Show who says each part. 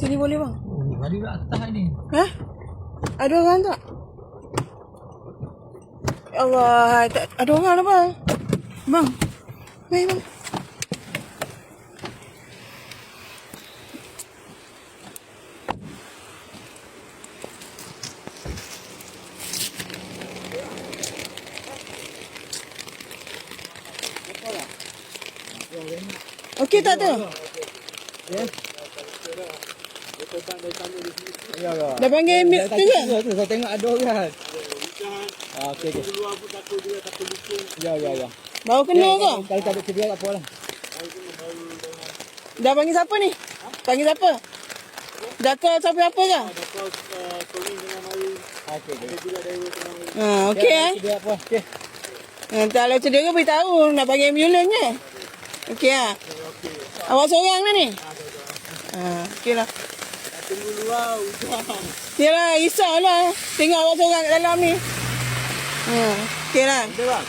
Speaker 1: Sini boleh bang?
Speaker 2: Tadi kat atas ni.
Speaker 1: Hah? Ada orang tak? Ya Allah, tak, ada orang lah bang. Bang, main bang. Okey tak tu?
Speaker 2: Ya ke?
Speaker 1: Dah panggil mute tu ke?
Speaker 2: Tu saya tengok ada orang. Okey okey.
Speaker 3: Keluar pun takut dia, takut luka.
Speaker 2: Ya.
Speaker 1: Baru kena ke?
Speaker 2: Kalau tak ada cedera tak apa lah.
Speaker 1: Dah panggil siapa ni? Panggil siapa? Dah call siapa-siapa ke?
Speaker 3: Ada kau Tony tengah mari.
Speaker 2: Okey.
Speaker 3: Ada juga driver tengah mari.
Speaker 1: Ha, okey
Speaker 2: Cedera apa? Okey.
Speaker 1: Kalau cedera beritahu nak panggil ambulans je. Okey ah. Awak seorang lah ni? Ha, okey lah.
Speaker 3: Tunggu luar hujan.
Speaker 1: Yalah, risaulah. Tengok awak seorang kat dalam ni. Ha, okey lah.
Speaker 3: Ada bang?